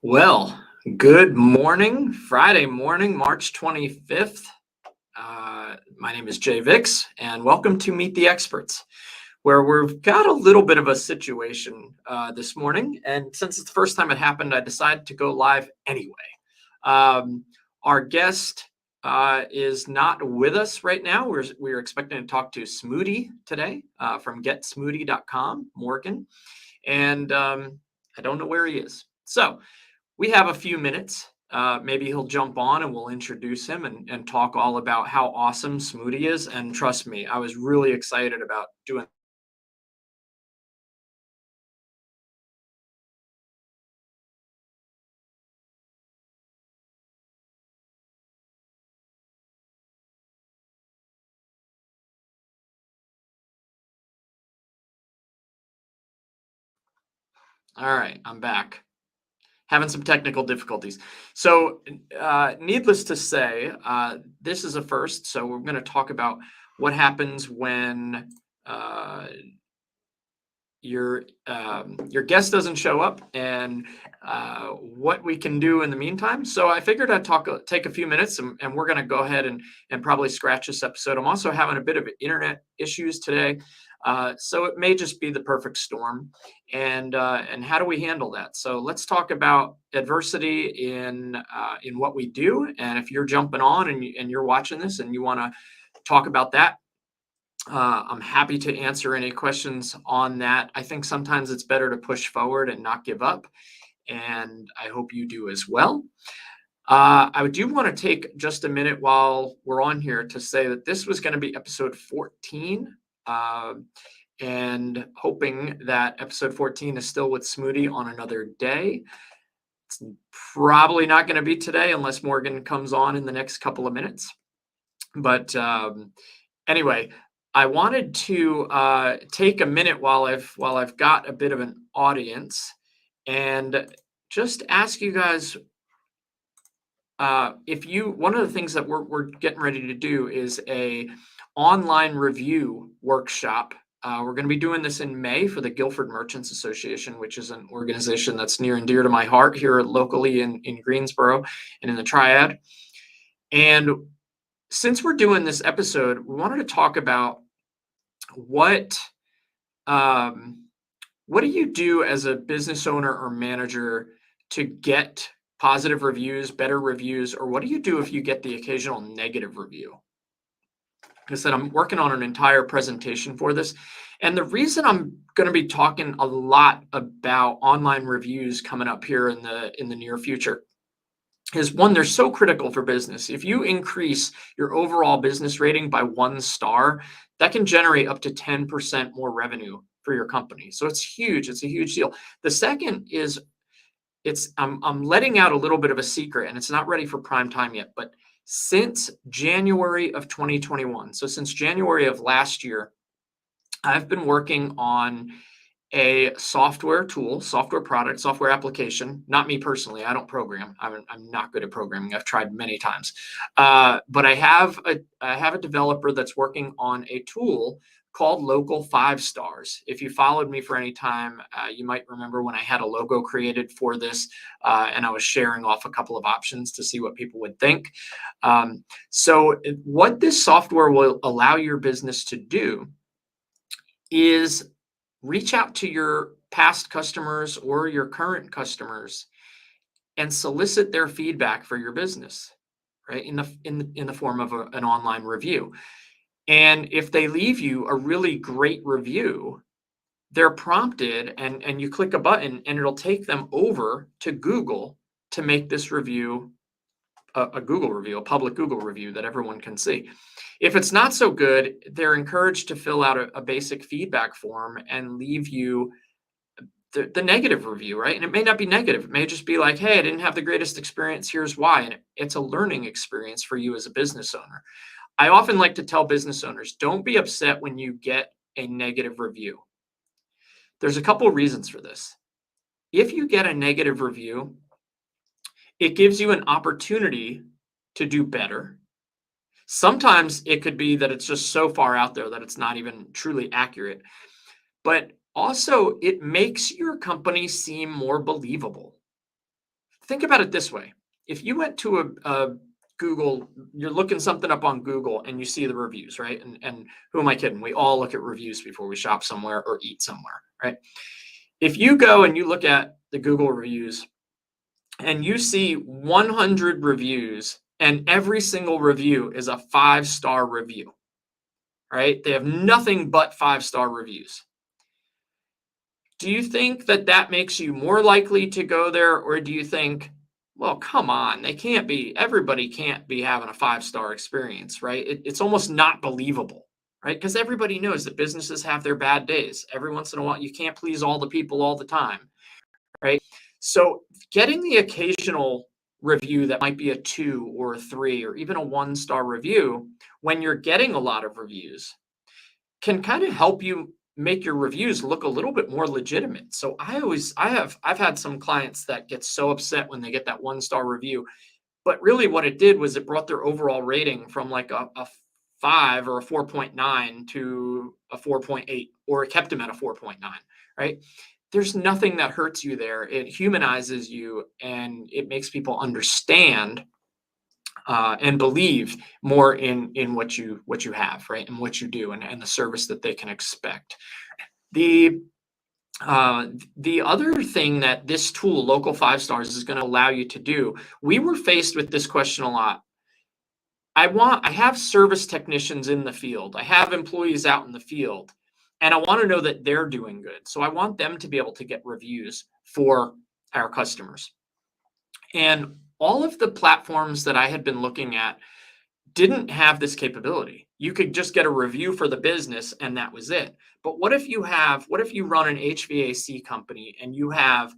Well, good morning, Friday morning, March 25th. My name is Jay Vix, and welcome to Meet the Experts, where we've got a little bit of a situation this morning. And since it's the first time it happened, I decided to go live anyway. Um, our guest is not with us right now. We're expecting to talk to Smoodi today from getsmoodi.com, Morgan. And I don't know where he is. So, we have a few minutes. Maybe he'll jump on and we'll introduce him and talk all about how awesome Smoodi is. And trust me, I was really excited about doing. All right, I'm back. Having some technical difficulties. So, needless to say, this is a first. So, we're going to talk about what happens when uh, your guest doesn't show up and what we can do in the meantime. So I figured I'd take a few minutes and we're going to go ahead and probably scratch this episode. I'm also having a bit of internet issues today. So it may just be the perfect storm. And how do we handle that? So let's talk about adversity in what we do. And if you're jumping on and you're watching this and you want to talk about that, I'm happy to answer any questions on that. I think sometimes it's better to push forward and not give up, and I hope you do as well. I do want to take just a minute while we're on here to say that this was going to be episode 14, uh, and hoping that episode 14 is still with Smoodi on another day. It's probably not going to be today unless Morgan comes on in the next couple of minutes. But anyway, I wanted to take a minute while I've got a bit of an audience and just ask you guys if you one of the things that we're getting ready to do is a online review workshop. We're going to be doing this in May for the Guilford Merchants Association, which is an organization that's near and dear to my heart here locally in Greensboro and in the Triad. And since we're doing this episode, we wanted to talk about what um, what do you do as a business owner or manager to get positive reviews, better reviews, or what do you do if you get the occasional negative review? Like I said, I'm working on an entire presentation for this. And the reason I'm going to be talking a lot about online reviews coming up here in the near future is one, they're so critical for business. If you increase your overall business rating by 1 star, that can generate up to 10% more revenue for your company. So it's huge. It's a huge deal. The second is I'm letting out a little bit of a secret, and it's not ready for prime time yet, but since January of 2021, so since January of last year, I've been working on a software tool, software product, software application. Not me personally. I don't program. I'm not good at programming. I've tried many times, but I have a developer that's working on a tool called Local 5 Stars. If you followed me for any time, you might remember when I had a logo created for this, and I was sharing off a couple of options to see what people would think. What this software will allow your business to do is reach out to your past customers or your current customers and solicit their feedback for your business, right? In the form of an online review. And if they leave you a really great review, they're prompted and you click a button and it'll take them over to Google to make this review a Google review, a public Google review that everyone can see. If it's not so good, they're encouraged to fill out a basic feedback form and leave you the negative review, right? And it may not be negative. It may just be like, hey, I didn't have the greatest experience. Here's why. And it's a learning experience for you as a business owner. I often like to tell business owners, don't be upset when you get a negative review. There's a couple of reasons for this. If you get a negative review, it gives you an opportunity to do better. Sometimes it could be that it's just so far out there that it's not even truly accurate. But also, it makes your company seem more believable. Think about it this way. If you went to a Google, you're looking something up on Google and you see the reviews, right? And who am I kidding? We all look at reviews before we shop somewhere or eat somewhere, right? If you go and you look at the Google reviews and you see 100 reviews and every single review is a 5-star review, right? They have nothing but 5-star reviews. Do you think that that makes you more likely to go there, or do you think, well, come on, everybody can't be having a 5-star experience, right? It's almost not believable, right? Because everybody knows that businesses have their bad days. Every once in a while, you can't please all the people all the time, right? So getting the occasional review that might be a 2 or a 3 or even a 1-star review when you're getting a lot of reviews can kind of help you make your reviews look a little bit more legitimate. So I've had some clients that get so upset when they get that 1-star review, but really what it did was it brought their overall rating from like a 5 or a 4.9 to a 4.8, or it kept them at a 4.9, right? There's nothing that hurts you there. It humanizes you and it makes people understand and believe more in what you have, right, and what you do, and the service that they can expect. The the other thing that this tool, Local 5 Stars, is going to allow you to do, we were faced with this question a lot. I have service technicians in the field. I have employees out in the field, and I want to know that they're doing good. So I want them to be able to get reviews for our customers. And all of the platforms that I had been looking at didn't have this capability. You could just get a review for the business and that was it. But what if you run an HVAC company and you have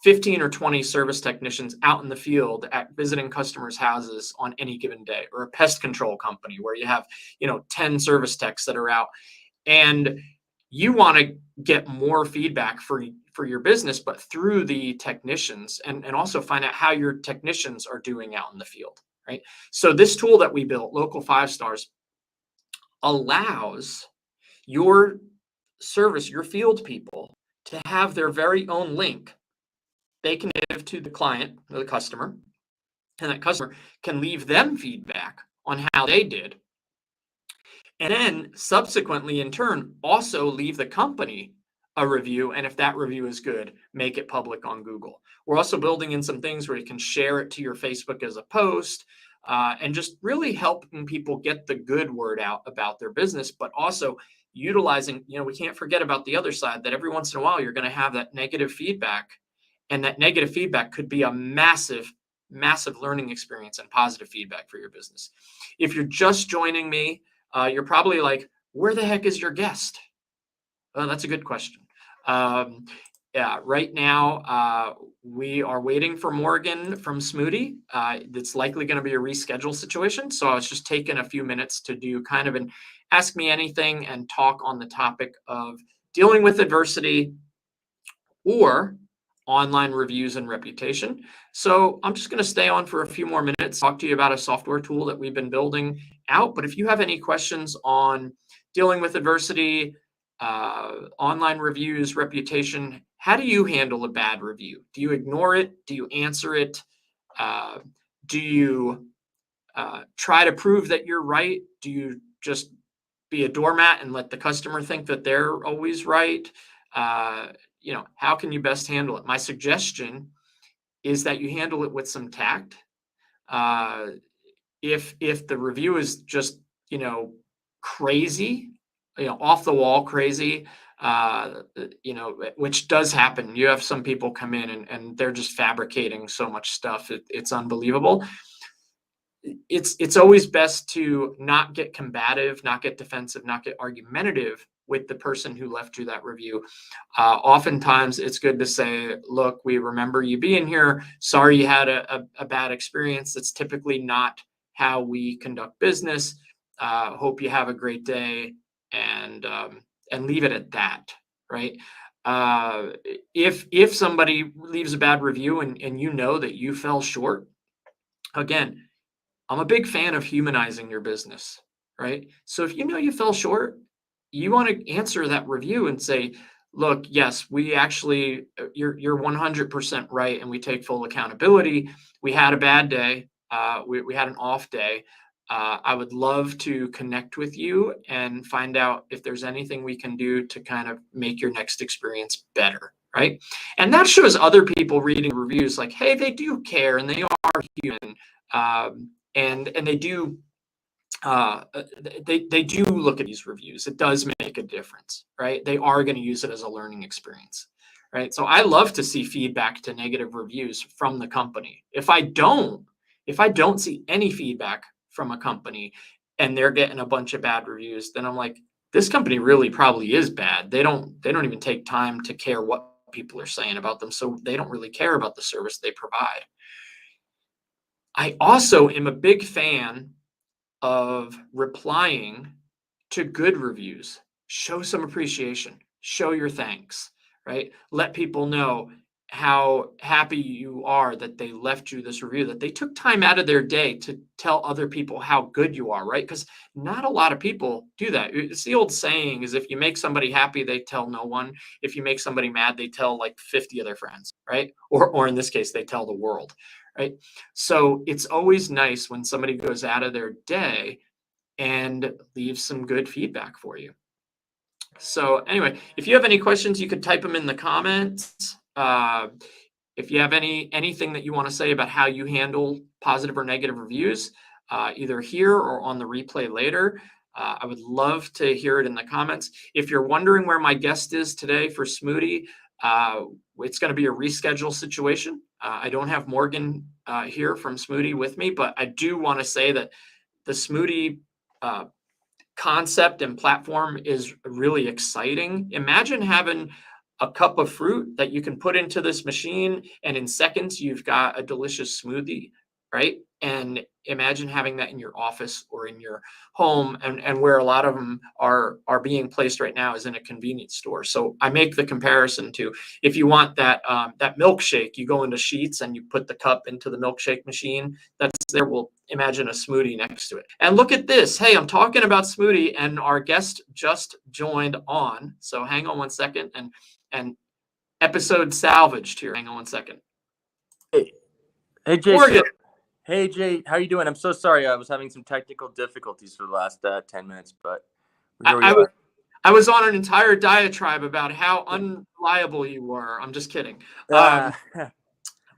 15 or 20 service technicians out in the field at visiting customers' houses on any given day, or a pest control company where you have, 10 service techs that are out, and you want to get more feedback for your business, but through the technicians, and also find out how your technicians are doing out in the field, right? So this tool that we built, Local 5 Stars, allows your your field people, to have their very own link they can give to the client or the customer, and that customer can leave them feedback on how they did, and then subsequently in turn also leave the company a review, and if that review is good, make it public on Google. We're also building in some things where you can share it to your Facebook as a post, and just really helping people get the good word out about their business, but also utilizing, we can't forget about the other side, that every once in a while you're going to have that negative feedback, and that negative feedback could be a massive learning experience and positive feedback for your business. If you're just joining me, you're probably like, where the heck is your guest? That's a good question. Yeah, right now we are waiting for Morgan from Smoodi. It's likely going to be a reschedule situation. So I was just taking a few minutes to do kind of an ask me anything and talk on the topic of dealing with adversity or online reviews and reputation. So I'm just going to stay on for a few more minutes, talk to you about a software tool that we've been building out. But if you have any questions on dealing with adversity, online reviews, reputation, how do you handle a bad review? Do you ignore it? Do you answer it? Do you try to prove that you're right? Do you just be a doormat and let the customer think that they're always right? How can you best handle it? My suggestion is that you handle it with some tact. If the review is just, crazy, off the wall crazy, which does happen. You have some people come in and they're just fabricating so much stuff. It's unbelievable. It's always best to not get combative, not get defensive, not get argumentative with the person who left you that review. Oftentimes it's good to say, look, we remember you being here. Sorry you had a bad experience. That's typically not how we conduct business. Hope you have a great day, and leave it at that, right? If somebody leaves a bad review and you know that you fell short, again, I'm a big fan of humanizing your business, right? So if you know you fell short, you want to answer that review and say, Look, yes, we actually, you're 100% right, and we take full accountability. We had a bad day. We had an off day. I would love to connect with you and find out if there's anything we can do to kind of make your next experience better, right? And that shows other people reading reviews like, hey, they do care and they are human, and they do uh, they do look at these reviews. It does make a difference, right? They are going to use it as a learning experience, right? So I love to see feedback to negative reviews from the company. If I don't see any feedback from a company and they're getting a bunch of bad reviews, then I'm like, this company really probably is bad. They don't even take time to care what people are saying about them, so they don't really care about the service they provide. I also am a big fan of replying to good reviews. Show some appreciation, show your thanks, right? Let people know how happy you are that they left you this review, that they took time out of their day to tell other people how good you are, right? Because not a lot of people do that. It's the old saying is if you make somebody happy, they tell no one. If you make somebody mad, they tell like 50 of their friends, right? Or in this case, they tell the world, right? So it's always nice when somebody goes out of their day and leaves some good feedback for you. So anyway, if you have any questions, you could type them in the comments. If you have anything that you want to say about how you handle positive or negative reviews, either here or on the replay later, I would love to hear it in the comments. If you're wondering where my guest is today for Smoodi, it's going to be a reschedule situation. I don't have Morgan here from Smoodi with me, but I do want to say that the Smoodi concept and platform is really exciting. Imagine having a cup of fruit that you can put into this machine, and in seconds, you've got a delicious smoothie, right? And imagine having that in your office or in your home, and where a lot of them are being placed right now is in a convenience store. So I make the comparison to if you want that milkshake, you go into Sheets and you put the cup into the milkshake machine that's there. Well, imagine a smoothie next to it. And look at this. Hey, I'm talking about Smoodi, and our guest just joined on. So hang on one second, and episode salvaged here. Hang on one second. Hey, Jay. Morgan. Hey, Jay. How you doing? I'm so sorry. I was having some technical difficulties for the last 10 minutes, but here we are. I was on an entire diatribe about how unreliable you were. I'm just kidding. Well,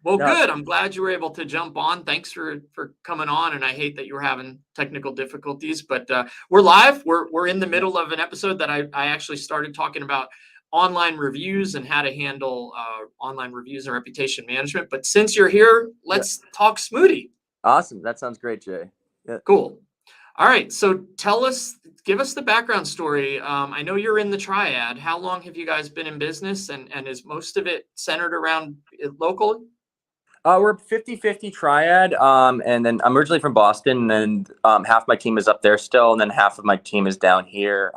No. good. I'm glad you were able to jump on. Thanks for coming on. And I hate that you were having technical difficulties, but we're live. We're in the middle of an episode that I actually started talking about online reviews and how to handle online reviews and reputation management. But since you're here, let's talk Smoodi. Awesome. That sounds great, Jay. Yeah. Cool. All right. So give us the background story. I know you're in the Triad. How long have you guys been in business, and is most of it centered around local? We're 50-50 Triad, and then I'm originally from Boston, and half my team is up there still, and then half of my team is down here.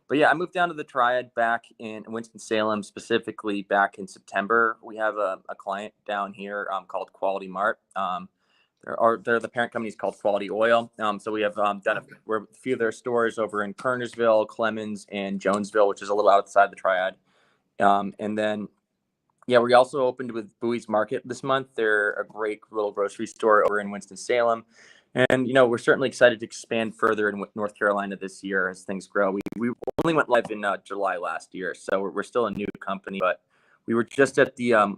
But yeah, I moved down to the Triad back in Winston-Salem, specifically back in September. We have a client down here called Quality Mart. They're the parent company is called Quality Oil. So we have done a few of their stores over in Kernersville, Clemens, and Jonesville, which is a little outside the Triad. And then yeah, we also opened with Bowie's Market this month. They're a great little grocery store over in Winston-Salem. And, we're certainly excited to expand further in North Carolina this year as things grow. We only went live in July last year, so we're still a new company, but we were just at the,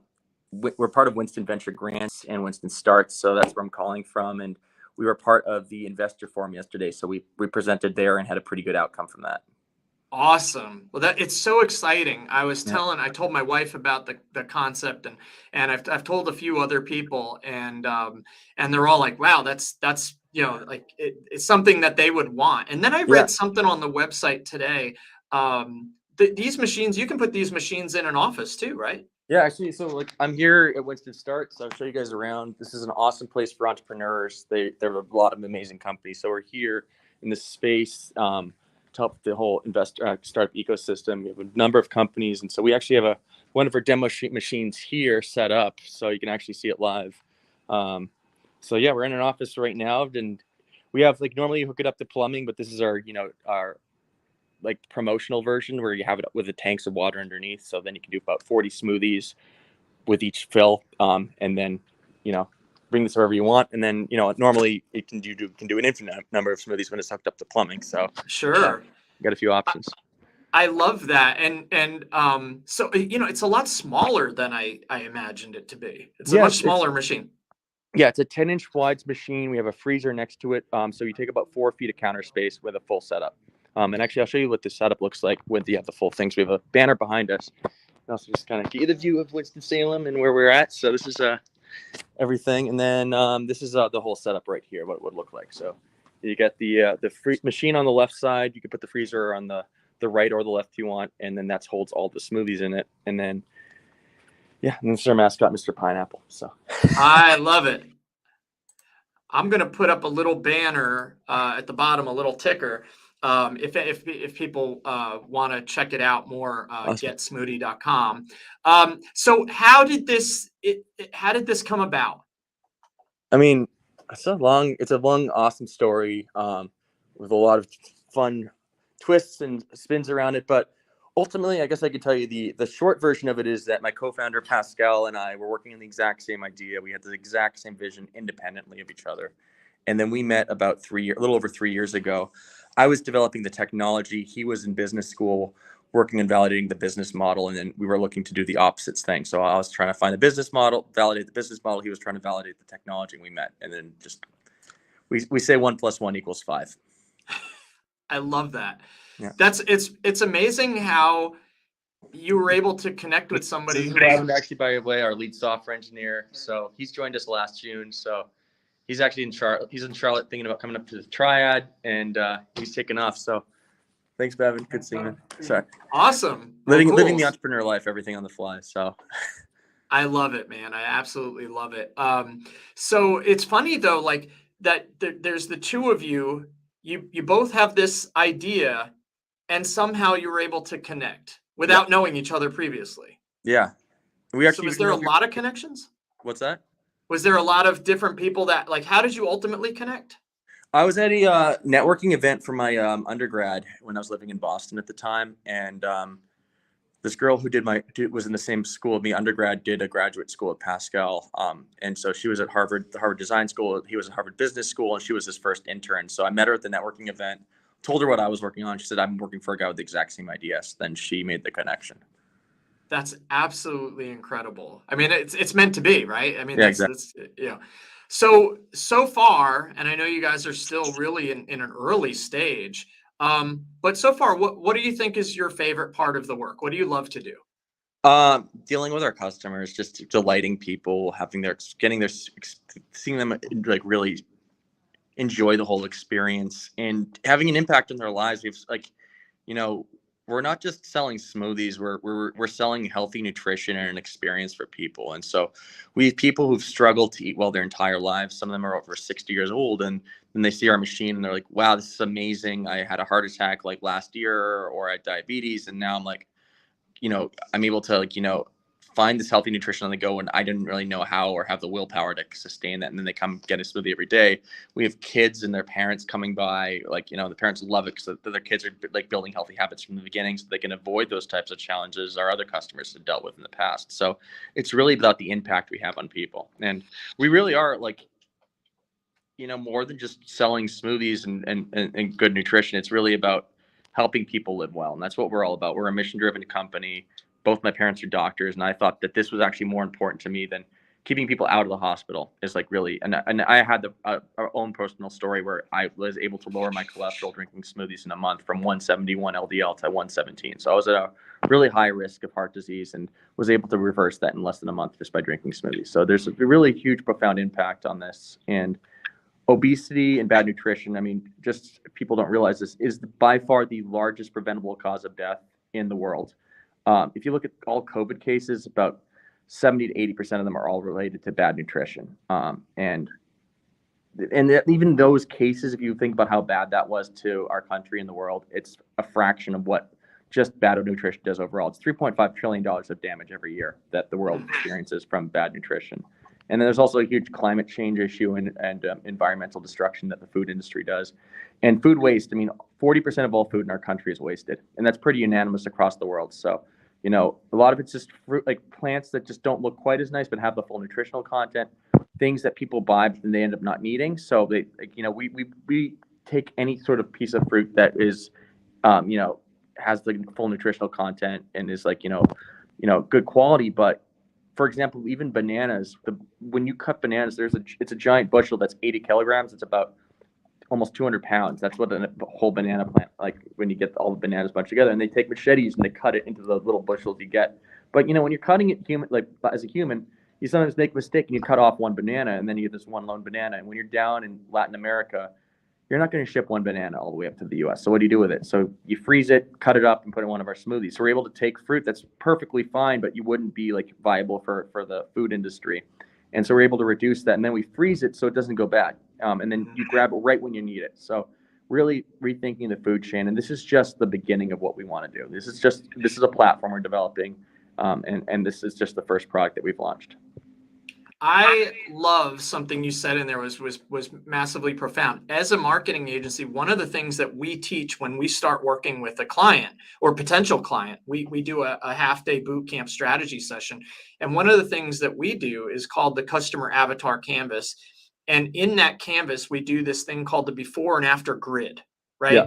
we're part of Winston Venture Grants and Winston Starts, so that's where I'm calling from. And we were part of the investor forum yesterday, so we presented there and had a pretty good outcome from that. Awesome. Well, it's so exciting. I told my wife about the concept, and I've told a few other people, and they're all like, wow, that's like it's something that they would want. And then I read something on the website today. These machines, you can put these machines in an office too, right? Yeah, actually, so I'm here at Winston Starts. So I'll show you guys around. This is an awesome place for entrepreneurs. There are a lot of amazing companies. So we're here in this space to help the whole startup ecosystem. We have a number of companies, and so we actually have one of our demo machines here set up, so you can actually see it live. So yeah, we're in an office right now, and we have normally you hook it up to plumbing, but this is our like promotional version where you have it with the tanks of water underneath. So then you can do about 40 smoothies with each fill, and then bring this wherever you want. And then normally it can do an infinite number of smoothies when it's hooked up to plumbing. So Sure. got a few options. I love that. And so it's a lot smaller than I imagined it to be. It's a much smaller machine. Yeah, it's a 10-inch wide machine. We have a freezer next to it. So you take about 4 feet of counter space with a full setup. And actually, I'll show you what the setup looks like with the full thing. So we have a banner behind us. And also just kind of give you the view of Winston-Salem and where we're at. So this is everything. And then this is the whole setup right here, what it would look like. So you get the free machine on the left side. You can put the freezer on the right or the left if you want. And then that holds all the smoothies in it. And then and this is our mascot, Mr. Pineapple. So I love it. I'm going to put up a little banner at the bottom, a little ticker. If people want to check it out more, awesome. getsmoodi.com. So how did this come about? I mean, it's a long, awesome story with a lot of fun twists and spins around it. But ultimately, I guess I could tell you the short version of it is that my co-founder Pascal and I were working on the exact same idea. We had the exact same vision independently of each other. And then we met about a little over 3 years ago. I was developing the technology. He was in business school working on validating the business model. And then we were looking to do the opposites thing. So I was trying to find the business model, validate the business model. He was trying to validate the technology, and we met. And then just, we say 1 + 1 = 5. I love that. Yeah. It's amazing how you were able to connect with somebody who actually, by the way, our lead software engineer. So he's joined us last June. So he's actually in Charlotte. He's in Charlotte thinking about coming up to the Triad, and he's taking off. So thanks, Bevan. Good seeing you. Sorry. Awesome. Living the entrepreneur life, everything on the fly. So I love it, man. I absolutely love it. So it's funny though, like that there's the two of you. You both have this idea, and somehow you were able to connect without knowing each other previously. Yeah. So was there a lot of connections? What's that? Was there a lot of different people that, like, how did you ultimately connect? I was at a networking event for my undergrad when I was living in Boston at the time. And this girl who was in the same school as me, undergrad, did a graduate school at Pascal. And so she was at Harvard, the Harvard Design School. He was at Harvard Business School, and she was his first intern. So I met her at the networking event, told her what I was working on. She said, I'm working for a guy with the exact same ideas. Then she made the connection. That's absolutely incredible. I mean, it's meant to be, right? I mean, exactly. So far, and I know you guys are still really in an early stage, but so far, what do you think is your favorite part of the work? What do you love to do? Dealing with our customers, just delighting people, seeing them like really enjoy the whole experience and having an impact on their lives. We've we're not just selling smoothies. We're selling healthy nutrition and an experience for people. And so we have people who've struggled to eat well their entire lives. Some of them are over 60 years old, and then they see our machine and they're like, wow, this is amazing. I had a heart attack like last year, or I had diabetes. And now I'm like, I'm able to, find this healthy nutrition on the go, and I didn't really know how or have the willpower to sustain that. And then they come get a smoothie every day. We have kids and their parents coming by, the parents love it because their kids are like building healthy habits from the beginning so they can avoid those types of challenges our other customers have dealt with in the past. So it's really about the impact we have on people. And we really are more than just selling smoothies and good nutrition. It's really about helping people live well. And that's what we're all about. We're a mission-driven company. Both my parents are doctors, and I thought that this was actually more important to me than keeping people out of the hospital. Is like really, and I had our own personal story where I was able to lower my cholesterol drinking smoothies in a month from 171 LDL to 117. So I was at a really high risk of heart disease and was able to reverse that in less than a month just by drinking smoothies. So there's a really huge, profound impact on this. And obesity and bad nutrition, I mean, just people don't realize this, is by far the largest preventable cause of death in the world. If you look at all COVID cases, about 70 to 80% of them are all related to bad nutrition. And even those cases, if you think about how bad that was to our country and the world, it's a fraction of what just bad nutrition does overall. It's $3.5 trillion of damage every year that the world experiences from bad nutrition. And then there's also a huge climate change issue and environmental destruction that the food industry does. And food waste, I mean, 40% of all food in our country is wasted. And that's pretty unanimous across the world. So, a lot of it's just fruit, like plants that just don't look quite as nice, but have the full nutritional content, things that people buy, but then they end up not needing. So we take any sort of piece of fruit that is, has the full nutritional content and is like, good quality. But for example, even bananas, when you cut bananas, it's a giant bushel that's 80 kilograms. It's about almost 200 pounds. That's what a whole banana plant, like when you get all the bananas bunched together, and they take machetes and they cut it into the little bushels you get. But when you're cutting it as a human, you sometimes make a mistake and you cut off one banana and then you get this one lone banana. And when you're down in Latin America, you're not going to ship one banana all the way up to the US. So what do you do with it? So you freeze it, cut it up, and put it in one of our smoothies. So we're able to take fruit that's perfectly fine, but you wouldn't be like viable for the food industry. And so we're able to reduce that, and then we freeze it so it doesn't go bad. And then you grab it right when you need it. So really rethinking the food chain, and this is just the beginning of what we want to do. This is a platform we're developing, and this is just the first product that we've launched. I love something you said in there was massively profound. As a marketing agency, one of the things that we teach when we start working with a client or potential client, we do a half-day boot camp strategy session. And one of the things that we do is called the customer avatar canvas. And in that canvas, we do this thing called the before and after grid, right? Yeah.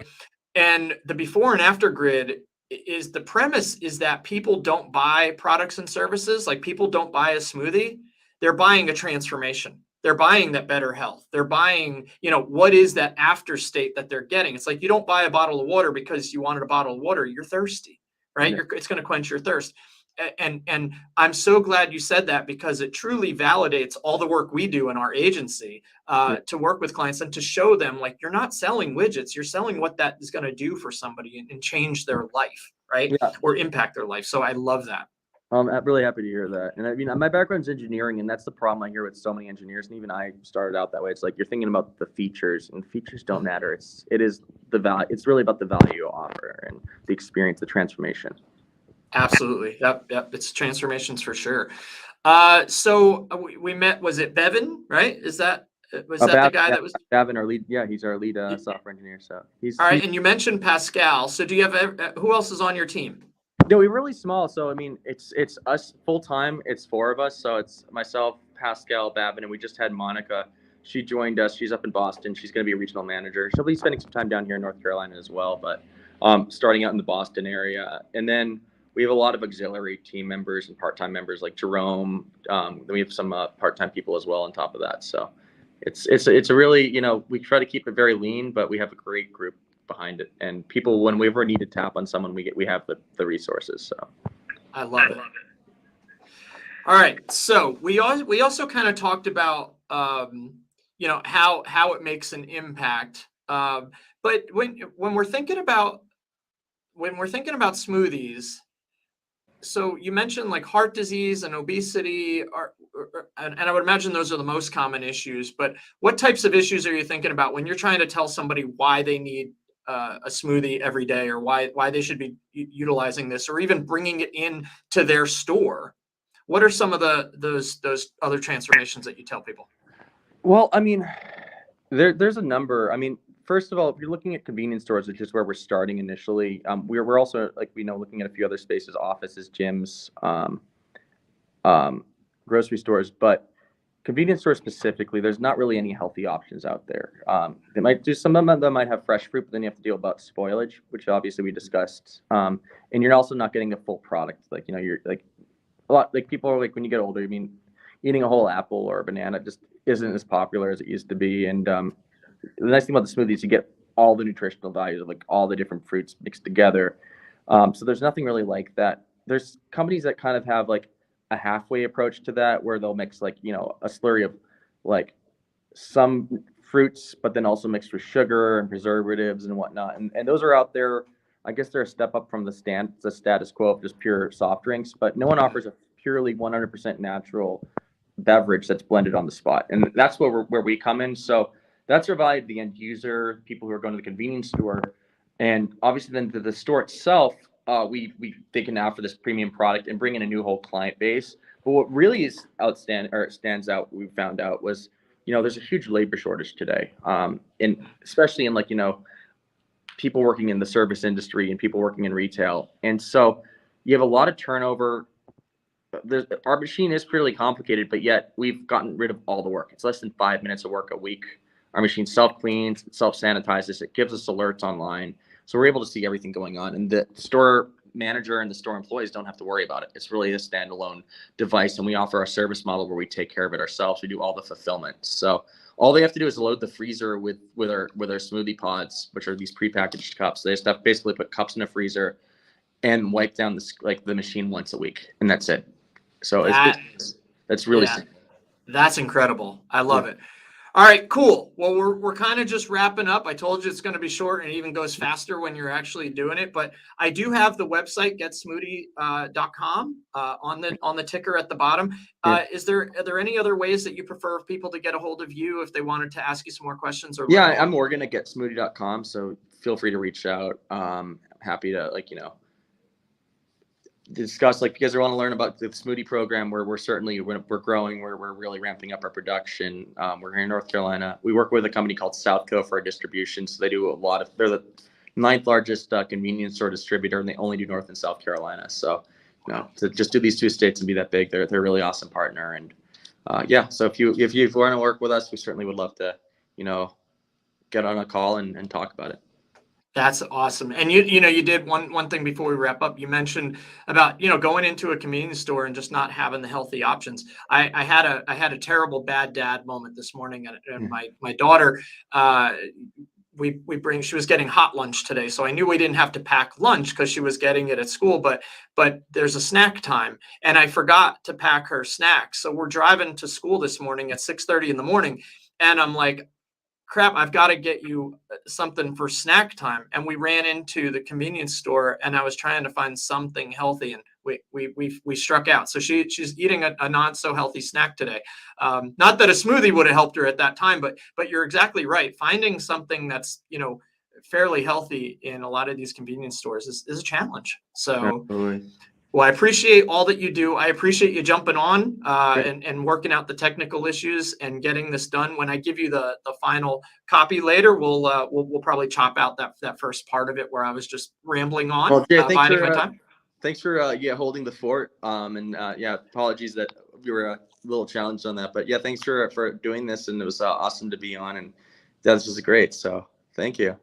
And the before and after grid is the premise is that people don't buy products and services. Like people don't buy a smoothie. They're buying a transformation. They're buying that better health. They're buying, what is that after state that they're getting? It's like you don't buy a bottle of water because you wanted a bottle of water. You're thirsty, right? Yeah. It's going to quench your thirst. And I'm so glad you said that because it truly validates all the work we do in our agency to work with clients and to show them like you're not selling widgets. You're selling what that is going to do for somebody and change their life, right? Yeah. Or impact their life. So I love that. I'm really happy to hear that. And I mean, my background's engineering, and that's the problem I hear with so many engineers. And even I started out that way. It's like you're thinking about the features, and features don't matter. It is the value. It's really about the value you offer and the experience, the transformation. Absolutely. Yep. It's transformations for sure. So we met. Was it Bevan? Right? Was that the guy that was Bevan, our lead? Yeah, he's our lead software engineer. So he's all right. And you mentioned Pascal. So do you have who else is on your team? No, we're really small. So, I mean, it's us full time. It's 4 of us. So it's myself, Pascal, Babin, and we just had Monica. She joined us. She's up in Boston. She's going to be a regional manager. She'll be spending some time down here in North Carolina as well, but starting out in the Boston area. And then we have a lot of auxiliary team members and part-time members like Jerome. Then we have some part-time people as well on top of that. So it's a really, we try to keep it very lean, but we have a great group behind it, and people, when we ever need to tap on someone, we have the resources. So I love it. All right, so we also kind of talked about how it makes an impact, but when we're thinking about smoothies, so you mentioned like heart disease and obesity and I would imagine those are the most common issues, but what types of issues are you thinking about when you're trying to tell somebody why they need a smoothie every day, or why they should be utilizing this, or even bringing it in to their store? What are some of those other transformations that you tell people? Well, I mean, there's a number. I mean, first of all, if you're looking at convenience stores, which is where we're starting initially, we're also looking at a few other spaces, offices, gyms, grocery stores, but convenience stores specifically, there's not really any healthy options out there. They might do, some of them might have fresh fruit, but then you have to deal about spoilage, which obviously we discussed. And you're also not getting a full product. Like, you're like a lot, like people are like, when you get older, I mean, eating a whole apple or a banana just isn't as popular as it used to be. And the nice thing about the smoothies, you get all the nutritional values of like all the different fruits mixed together. So there's nothing really like that. There's companies that kind of have like a halfway approach to that, where they'll mix like, a slurry of like some fruits, but then also mixed with sugar and preservatives and whatnot. And those are out there. I guess they're a step up from the status quo of just pure soft drinks, but no one offers a purely 100% natural beverage that's blended on the spot. And that's where we come in. So that's our value to the end user, people who are going to the convenience store. And obviously then to the store itself, they can offer this premium product and bring in a new whole client base. But what really is outstanding or stands out, we found out was, there's a huge labor shortage today, and especially in people working in the service industry and people working in retail, and so you have a lot of turnover. Our machine is pretty complicated, but yet we've gotten rid of all the work. It's less than 5 minutes of work a week. Our machine self cleans, self sanitizes, it gives us alerts online, so we're able to see everything going on, and the store manager and the store employees don't have to worry about it. It's really a standalone device, and we offer a service model where we take care of it ourselves. We do all the fulfillment. So all they have to do is load the freezer with our smoothie pods, which are these prepackaged cups. They just have to basically put cups in a freezer and wipe down the machine once a week, and that's it. So that's really Yeah, simple. that's incredible. I love it. All right, cool. Well, we're kind of just wrapping up. I told you it's going to be short and it even goes faster when you're actually doing it. But I do have the website getsmoodi.com on the ticker at the bottom. Are there any other ways that you prefer people to get a hold of you if they wanted to ask you some more questions? Or Yeah, I'm Morgan at getsmoodi.com. So feel free to reach out. Happy to discuss if you guys want to learn about the Smoodi program, where we're growing, where we're really ramping up our production. We're here in North Carolina. We work with a company called Southco for our distribution, so they do they're the 9th largest convenience store distributor, and they only do North and South Carolina. So to just do these 2 states and be that big, they're a really awesome partner. And so if you want to work with us, we certainly would love to get on a call and talk about it. That's awesome. And you did one thing before we wrap up. You mentioned about going into a convenience store and just not having the healthy options. I had a terrible bad dad moment this morning, and my daughter, she was getting hot lunch today, so I knew we didn't have to pack lunch because she was getting it at school. But there's a snack time, and I forgot to pack her snacks. So we're driving to school this morning at 6:30 in the morning, and I'm like, crap, I've got to get you something for snack time. And we ran into the convenience store, and I was trying to find something healthy, and we struck out. So she's eating a not so healthy snack today. Not that a smoothie would have helped her at that time, but you're exactly right. Finding something that's fairly healthy in a lot of these convenience stores is a challenge. So. Absolutely. Well, I appreciate all that you do. I appreciate you jumping on and working out the technical issues and getting this done. When I give you the final copy later, we'll probably chop out that first part of it where I was just rambling on. Well, Jay, biding my time. Thanks for holding the fort. Apologies that we were a little challenged on that, but thanks for doing this, and it was awesome to be on, and this was great. So thank you.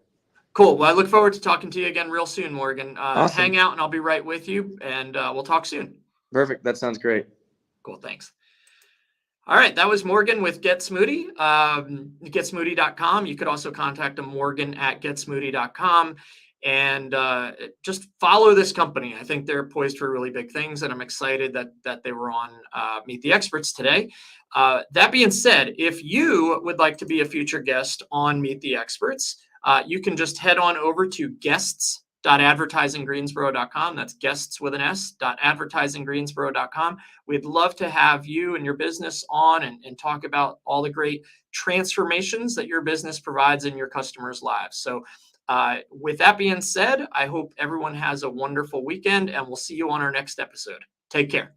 Cool. Well, I look forward to talking to you again real soon, Morgan. Awesome. Hang out, and I'll be right with you, and we'll talk soon. Perfect. That sounds great. Cool. Thanks. All right. That was Morgan with Get Smoodi, getsmoodi.com. You could also contact him, Morgan at getsmoodi.com, and just follow this company. I think they're poised for really big things, and I'm excited that they were on Meet the Experts today. That being said, if you would like to be a future guest on Meet the Experts, you can just head on over to guests.advertisinggreensboro.com. That's guests with an S.advertisinggreensboro.com. We'd love to have you and your business on and talk about all the great transformations that your business provides in your customers' lives. So with that being said, I hope everyone has a wonderful weekend, and we'll see you on our next episode. Take care.